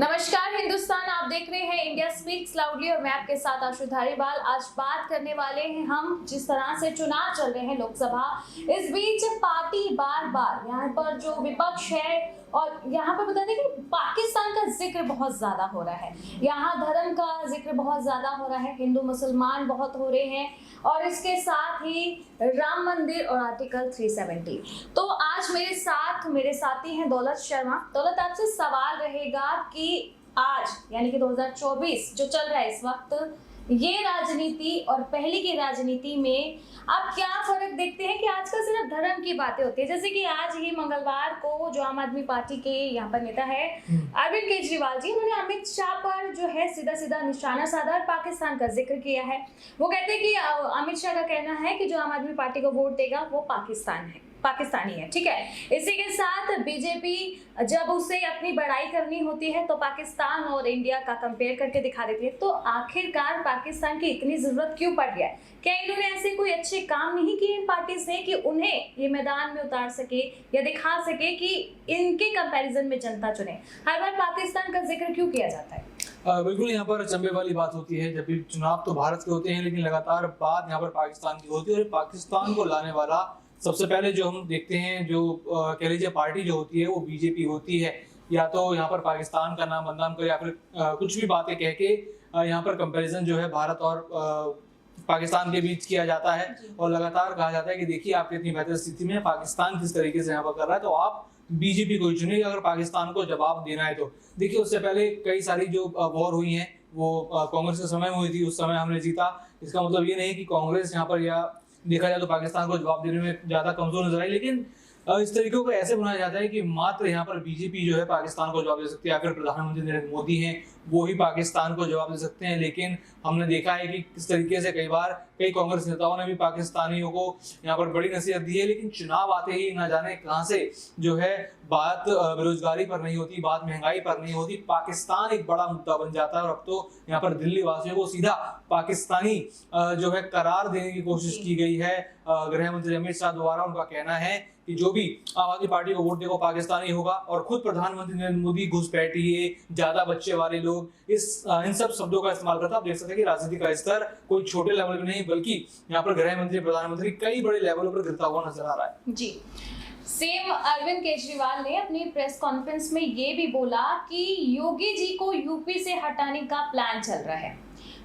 नमस्कार हिंदुस्तान, आप देख रहे हैं इंडिया स्पीक्स लाउडली और मैं आपके साथ आशु धारीवाल। आज बात करने वाले हैं हम जिस तरह से चुनाव चल रहे हैं लोकसभा, इस बीच पार्टी बार बार यहाँ पर जो विपक्ष है और यहाँ पर बता दें कि पाकिस्तान का जिक्र बहुत ज्यादा हो रहा है, यहाँ धर्म का जिक्र बहुत ज्यादा हो रहा है, हिंदू मुसलमान बहुत हो रहे हैं और इसके साथ ही राम मंदिर और आर्टिकल 370। तो आज मेरे साथी हैं दौलत शर्मा। दौलत, आपसे सवाल रहेगा कि आज यानी कि 2024 जो चल रहा है इस वक्त, ये राजनीति और पहले की राजनीति में आप क्या फर्क देखते हैं कि आजकल सिर्फ धर्म की बातें होती है? जैसे कि आज ही मंगलवार को जो आम आदमी पार्टी के यहाँ पर नेता है अरविंद केजरीवाल जी, उन्होंने अमित शाह पर जो है सीधा सीधा निशाना साधा और पाकिस्तान का जिक्र किया है। वो कहते हैं कि अमित शाह का कहना है कि जो आम आदमी पार्टी को वोट देगा वो पाकिस्तानी है, ठीक है। इसी के साथ बीजेपी जब उसे अपनी बड़ाई करनी होती है तो पाकिस्तान और इंडिया का कंपेयर करके दिखा देती है। तो आखिरकार पाकिस्तान की इतनी जरूरत क्यों पड़ गया है? क्या इन्होंने ऐसे कोई अच्छे काम नहीं किए इन पार्टी से कि उन्हें ये मैदान में उतार सके या दिखा सके कि इनके कंपैरिजन में जनता चुने? हर बार पाकिस्तान का जिक्र क्यों किया जाता है? बिल्कुल, यहाँ पर चंबे वाली बात होती है। जब भी चुनाव तो भारत के होते हैं लेकिन लगातार बात यहाँ पर पाकिस्तान की होती है और पाकिस्तान को लाने वाला सबसे पहले जो हम देखते हैं, जो कह लीजिए पार्टी जो होती है वो बीजेपी होती है। या तो यहाँ पर पाकिस्तान का नाम बदनाम कर या फिर कुछ भी बातें कह के यहाँ पर कंपैरिजन जो है भारत और पाकिस्तान के बीच किया जाता है और लगातार कहा जाता है कि देखिए आपकी इतनी बेहतर स्थिति में पाकिस्तान किस तरीके से यहाँ पर कर रहा है, तो आप बीजेपी को चुनिए अगर पाकिस्तान को जवाब देना है तो। देखिए, उससे पहले कई सारी जो वॉर हुई हैं वो कांग्रेस के समय में हुई थी, उस समय हमने जीता। इसका मतलब ये नहीं कि कांग्रेस यहाँ पर या देखा जाए तो पाकिस्तान को जवाब देने में ज्यादा कमजोर नजर आई, लेकिन इस तरीके को ऐसे बनाया जाता है कि मात्र यहाँ पर बीजेपी जो है पाकिस्तान को जवाब दे सकती है या फिर प्रधानमंत्री नरेंद्र मोदी हैं वो ही पाकिस्तान को जवाब दे सकते हैं। लेकिन हमने देखा है कि किस तरीके से कई बार कई कांग्रेस नेताओं ने भी पाकिस्तानियों को यहाँ पर बड़ी नसीहत दी है, लेकिन चुनाव आते ही ना जाने कहां से जो है बात बेरोजगारी पर नहीं होती, बात महंगाई पर नहीं होती, पाकिस्तान एक बड़ा मुद्दा बन जाता है और अब तो यहाँ पर दिल्ली वासियों को सीधा पाकिस्तानी जो है करार देने की कोशिश की गई है। गृह मंत्री अमित शाह द्वारा उनका कहना है कि जो भी आम आदमी पार्टी को वोट देगा पाकिस्तानी होगा और खुद प्रधानमंत्री नरेंद्र मोदी घुसपैठिए, ज्यादा बच्चे वाले लोग, इन सब शब्दों का इस्तेमाल करता है। आप देख सकते हैं कि राजनीति का स्तर कोई छोटे लेवल पे नहीं बल्कि यहाँ पर गृह मंत्री प्रधानमंत्री कई बड़े लेवलों पर गिरता हुआ नजर आ रहा है। जी, सेम अरविंद केजरीवाल ने अपनी प्रेस कॉन्फ्रेंस में ये भी बोला कि योगी जी को यूपी से हटाने का प्लान चल रहा है।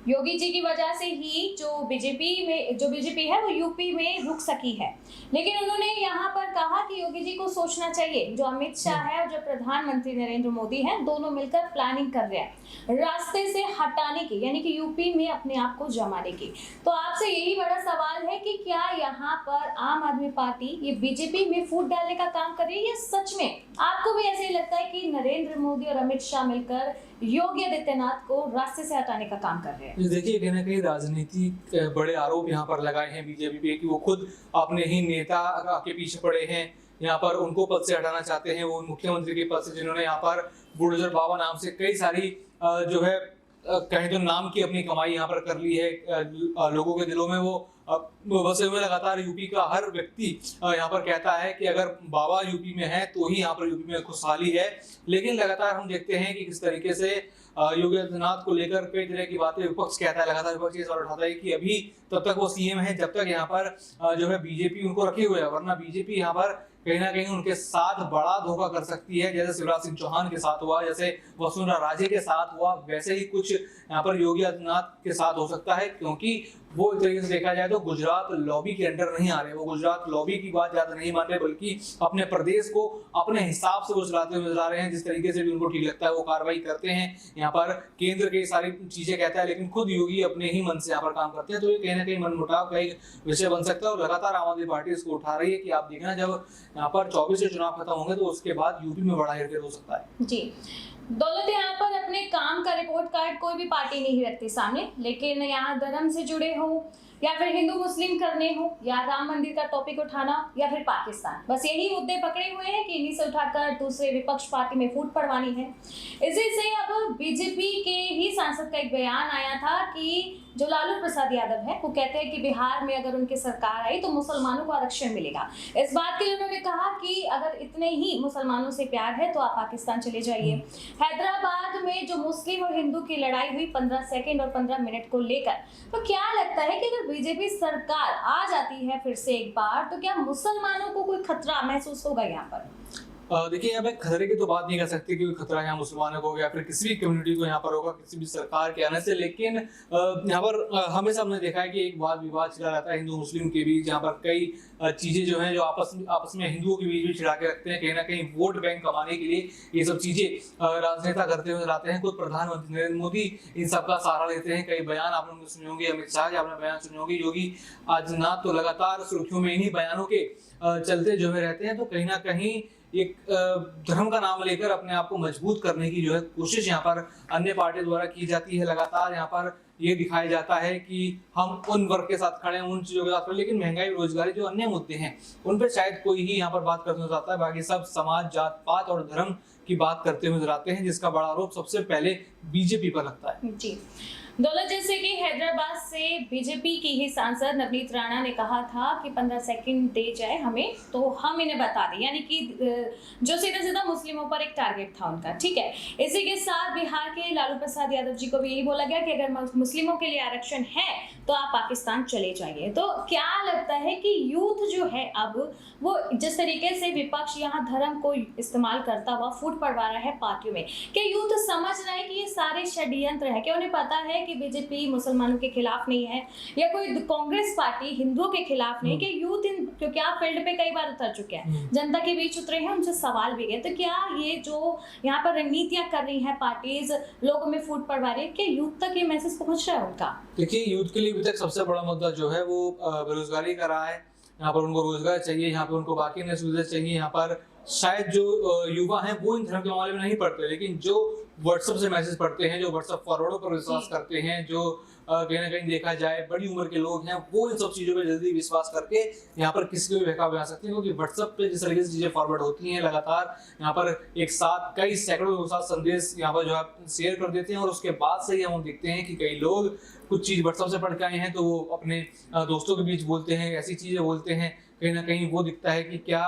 योगी जी की वजह से ही जो बीजेपी है वो यूपी में रुक सकी है, लेकिन उन्होंने यहाँ पर कहा कि योगी जी को सोचना चाहिए। जो अमित शाह है और जो प्रधानमंत्री नरेंद्र मोदी हैं, दोनों मिलकर प्लानिंग कर रहे हैं रास्ते से हटाने की, यानी कि यूपी में अपने आप को जमाने की। तो आपसे यही बड़ा सवाल है कि क्या यहाँ पर आम आदमी पार्टी ये बीजेपी में फूट डालने का काम कर रही है या सच में आपको भी ऐसे ही लगता है कि नरेंद्र मोदी और अमित शाह मिलकर योगी आदित्यनाथ को रास्ते से हटाने का काम कर रहे हैं? देखिए, कहीं ना कहीं राजनीति बड़े आरोप यहाँ पर लगाए हैं बीजेपी पे कि वो खुद अपने ही नेता के पीछे पड़े हैं, यहाँ पर उनको पद से हटाना चाहते हैं, वो मुख्यमंत्री के पद से जिन्होंने यहाँ पर बुलडोजर बाबा नाम से कई सारी जो है कहीं तो नाम की अपनी कमाई यहाँ पर कर ली है। लोगों के दिलों में वो बसे हुए लगातार यूपी का हर व्यक्ति यहाँ पर कहता है कि अगर बाबा यूपी में है तो ही यहाँ पर यूपी में खुशहाली है। लेकिन लगातार हम देखते हैं कि किस तरीके से योगी आदित्यनाथ को लेकर कई तरह की बातें विपक्ष कहता है, लगातार विपक्ष ये सवाल उठाता है कि अभी तब तक वो सीएम है जब तक यहाँ पर जो है बीजेपी उनको रखे हुए है, वरना बीजेपी यहाँ पर कहीं ना कहीं उनके साथ बड़ा धोखा कर सकती है। जैसे शिवराज सिंह चौहान के साथ हुआ, जैसे वसुंधरा राजे के साथ हुआ, वैसे ही कुछ यहाँ पर योगी आदित्यनाथ के साथ हो सकता है, क्योंकि वो एक तरीके से देखा जाए तो गुजरात लॉबी के अंडर नहीं आ रहे, वो गुजरात लॉबी की बात ज्यादा नहीं मान रहे, बल्कि अपने प्रदेश को अपने हिसाब से वो चलाते हुए नजर आ रहे हैं। जिस तरीके से भी उनको ठीक लगता है वो कार्रवाई करते हैं, यहाँ पर केंद्र की सारी चीजें कहता है, लेकिन खुद योगी अपने ही मन से यहाँ पर काम करते हैं। तो ये कहीं ना कहीं मनमुटाव का एक विषय बन सकता है और लगातार आम आदमी पार्टी इसको उठा रही है कि आप देखना जब यहाँ पर 24 से चुनाव खत्म होंगे तो उसके बाद यूपी में बड़ा हेरफेर हो सकता है। जी दौलत, यहाँ पर अपने काम का रिपोर्ट कार्ड कोई भी पार्टी नहीं रखती सामने, लेकिन यहाँ धर्म से जुड़े हो या फिर हिंदू मुस्लिम करने हो या राम मंदिर का टॉपिक उठाना या फिर पाकिस्तान, बस यही मुद्दे पकड़े हुए हैं कि इन्हीं से उठाकर दूसरे विपक्ष पार्टी में फूट पड़वानी है। इसी से अब बीजेपी के ही सांसद का एक बयान आया था कि जो लालू प्रसाद यादव है वो कहते हैं कि बिहार में अगर उनकी सरकार आई तो मुसलमानों को आरक्षण मिलेगा। इस बात के लिए उन्होंने कहा कि अगर इतने ही मुसलमानों से प्यार है तो आप पाकिस्तान चले जाइए। हैदराबाद में जो मुस्लिम और हिंदू की लड़ाई हुई 15 सेकंड और 15 मिनट को लेकर, तो क्या लगता है कि अगर बीजेपी सरकार आ जाती है फिर से एक बार, तो क्या मुसलमानों को कोई खतरा महसूस होगा यहाँ पर? देखिए, यहाँ पे खतरे की तो बात नहीं कर सकते कि खतरा यहाँ मुसलमानों को या फिर किसी भी कम्युनिटी को यहाँ पर होगा किसी भी सरकार के आने से, लेकिन यहाँ पर हमेशा हमने देखा है कि एक वाद विवाद छिड़ा रहता है हिंदू मुस्लिम के बीच। यहाँ पर कई चीजें जो हैं जो आपस में हिंदुओं के बीच भी छिड़ा के रखते हैं, कहीं ना कहीं वोट बैंक कमाने के लिए ये सब चीजें राजनेता करते हुए आते हैं। खुद प्रधानमंत्री नरेंद्र मोदी इन सबका सहारा लेते हैं। कई बयान आपने उनके सुने होंगे, अमित शाह के आपने बयान सुने होंगे। योगी आदित्यनाथ तो लगातार सुर्खियों में इन्हीं बयानों के चलते जो है रहते हैं। तो कहीं ना कहीं एक धर्म का नाम लेकर अपने आप को मजबूत करने की जो है कोशिश यहाँ पर अन्य पार्टी द्वारा की जाती है। लगातार यहाँ पर ये दिखाया जाता है कि हम उन वर्ग के साथ खड़े हैं, उन चीजों के साथ खड़े, लेकिन महंगाई, बेरोजगारी जो अन्य मुद्दे हैं उन पर शायद कोई ही यहाँ पर बात करना चाहता है। बाकी सब समाज, जात पात और धर्म की बात करते हुए नजर आते हैं, जिसका बड़ा आरोप सबसे पहले बीजेपी पर लगता है। जी दौलत, जैसे कि हैदराबाद से बीजेपी की ही सांसद नवनीत राणा ने कहा था कि 15 सेकंड दे जाए हमें तो हम इन्हें बता दें, यानी कि जो सीधा सीधा मुस्लिमों पर एक टारगेट था उनका। ठीक है, इसी के साथ बिहार के लालू प्रसाद यादव जी को भी यही बोला गया कि अगर मुस्लिमों के लिए आरक्षण है तो आप पाकिस्तान चले जाइए। तो क्या लगता है कि यूथ जो है अब वो जिस तरीके से विपक्ष यहाँ धर्म को इस्तेमाल करता हुआ फूट पड़वा रहा है पार्टियों में, क्या यूथ समझ रहा है कि ये सारे षड्यंत्र है? क्या उन्हें पता है कि बीजेपी मुसलमानों के खिलाफ नहीं है या कोई कांग्रेस पार्टी हिंदुओं के खिलाफ नहीं? कि यूथ क्योंकि आप फील्ड पे कई बार उतर चुके हैं, जनता के बीच उतरे हैं, उनसे सवाल भी गए, तो क्या ये जो यहाँ पर रणनीतियां कर रही हैं पार्टीज, लोगों में फूट पड़वा रही है, क्या यूथ तक ये मैसेज पहुंच रहा है उनका? देखिए, यूथ के लिए अभी तक सबसे बड़ा मुद्दा जो है वो बेरोजगारी का रहा है। यहाँ पर उनको रोजगार चाहिए, यहाँ पर उनको बाकी अन्य सुविधा चाहिए। यहाँ पर शायद जो युवा हैं वो इन धर्म के मामले में नहीं पढ़ते, लेकिन जो व्हाट्सएप से मैसेज पढ़ते हैं, जो व्हाट्सएप फॉरवर्डों पर विश्वास करते हैं, जो कहीं ना कहीं देखा जाए बड़ी उम्र के लोग हैं, वो इन सब चीजों पर जल्दी विश्वास करके यहाँ पर किसी को भी बहका बना सकते हैं। क्योंकि व्हाट्सएप पे जिस तरीके से चीजें फॉरवर्ड होती हैं लगातार, यहाँ पर एक साथ कई सैकड़ों के साथ संदेश यहाँ पर जो आप शेयर कर देते हैं, और उसके बाद से ही हम देखते हैं कि कई लोग कुछ चीज व्हाट्सएप से पढ़ के आए हैं तो वो अपने दोस्तों के बीच बोलते हैं, ऐसी चीजें बोलते हैं। कहीं ना कहीं वो दिखता है कि क्या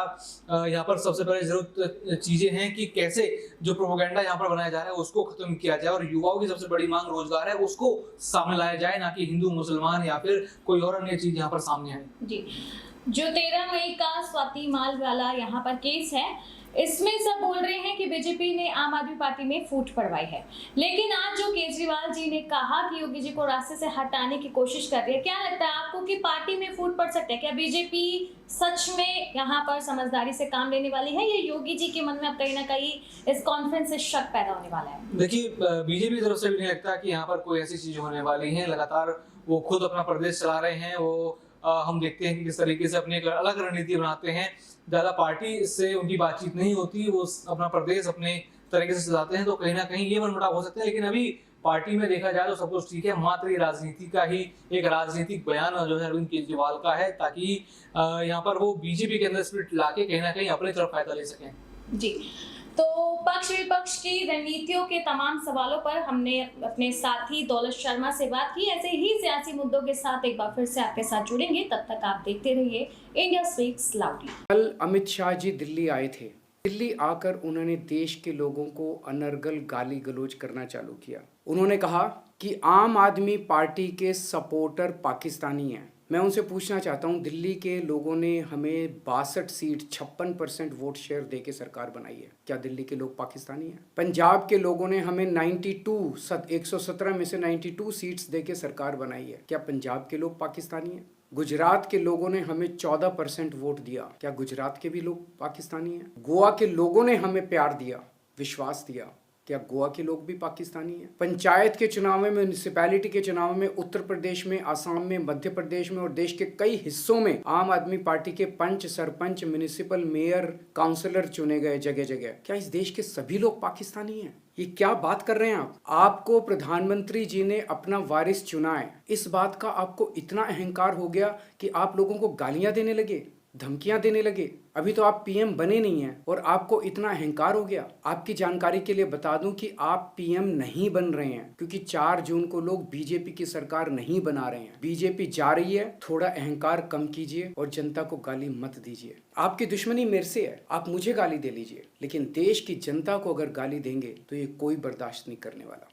यहाँ पर सबसे पहले जरूरत चीजें हैं कि कैसे जो प्रोपेगेंडा यहाँ पर बनाया जा रहा है उसको खत्म किया जाए, और युवाओं की सबसे बड़ी मांग रोजगार है, उसको सामने लाया जाए, ना कि हिंदू मुसलमान या फिर कोई और अन्य चीज यहाँ पर सामने आए। जी, जो 13 मई का स्वाति माल वाला यहाँ पर केस है, इसमें सब बोल रहे हैं कि बीजेपी ने आम आदमी पार्टी में फूट पड़वाई है, लेकिन आज जो केजरीवाल जी ने कहा कि योगी जी को रास्ते से हटाने की कोशिश कर रही है, क्या लगता है आपको कि पार्टी में फूट पड़ सकता है? क्या बीजेपी सच में यहाँ पर समझदारी से काम लेने वाली है, या योगी जी के मन में अब कहीं ना कहीं इस कॉन्फ्रेंस से शक पैदा होने वाला है? देखिए, बीजेपी की तरफ से भी नहीं लगता कि यहाँ पर कोई ऐसी चीज होने वाली है। लगातार वो खुद अपना प्रदेश चला रहे हैं। वो हम देखते हैं कि किस तरीके से अपनी एक अलग रणनीति बनाते हैं। ज्यादा पार्टी से उनकी बातचीत नहीं होती, वो अपना प्रदेश अपने तरीके से चलाते हैं। तो कहीं ना कहीं ये मनमुटाव हो सकते हैं, लेकिन अभी पार्टी में देखा जाए तो सब कुछ ठीक है। मात्र ये राजनीति का ही एक राजनीतिक बयान जो है अरविंद केजरीवाल का है, ताकि यहाँ पर वो बीजेपी के अंदर स्प्रिट लाके कहीं ना कहीं अपनी तरफ फायदा ले सकें। जी, तो पक्ष विपक्ष की रणनीतियों के तमाम सवालों पर हमने अपने साथी दौलत शर्मा से बात की। ऐसे ही सियासी मुद्दों के साथ एक बार फिर से आपके साथ जुड़ेंगे, तब तक आप देखते रहिए इंडिया स्पीक्स लाउडली। कल अमित शाह जी दिल्ली आए थे। दिल्ली आकर उन्होंने देश के लोगों को अनर्गल गाली गलौज करना चालू किया। उन्होंने कहा कि आम आदमी पार्टी के सपोर्टर पाकिस्तानी हैं। मैं उनसे पूछना चाहता हूं, दिल्ली के लोगों ने हमें 62 सीट 56% वोट शेयर देके सरकार बनाई है, क्या दिल्ली के लोग पाकिस्तानी हैं? पंजाब के लोगों ने हमें 117 में से 92 सीट्स देके सरकार बनाई है, क्या पंजाब के लोग पाकिस्तानी हैं? गुजरात के लोगों ने हमें 14% वोट दिया, क्या गुजरात के भी लोग पाकिस्तानी हैं? गोवा के लोगों ने हमें प्यार दिया, विश्वास दिया, क्या गोवा के लोग भी पाकिस्तानी हैं? पंचायत के चुनाव में, म्यूनिसिपैलिटी के चुनाव में उत्तर प्रदेश में, आसाम में, मध्य प्रदेश में और देश के कई हिस्सों में आम आदमी पार्टी के पंच, सरपंच, म्यूनिसिपल मेयर, काउंसलर चुने गए जगह जगह। क्या इस देश के सभी लोग पाकिस्तानी हैं? ये क्या बात कर रहे हैं आप? आपको प्रधानमंत्री जी ने अपना वारिस चुना है, इस बात का आपको इतना अहंकार हो गया कि आप लोगों को गालियां देने लगे। धमकियां देने लगे। अभी तो आप पीएम बने नहीं हैं और आपको इतना अहंकार हो गया। आपकी जानकारी के लिए बता दूं कि आप पीएम नहीं बन रहे हैं, क्योंकि 4 जून को लोग बीजेपी की सरकार नहीं बना रहे हैं। बीजेपी जा रही है। थोड़ा अहंकार कम कीजिए और जनता को गाली मत दीजिए। आपकी दुश्मनी मेरे से है, आप मुझे गाली दे लीजिए, लेकिन देश की जनता को अगर गाली देंगे तो ये कोई बर्दाश्त नहीं करने वाला।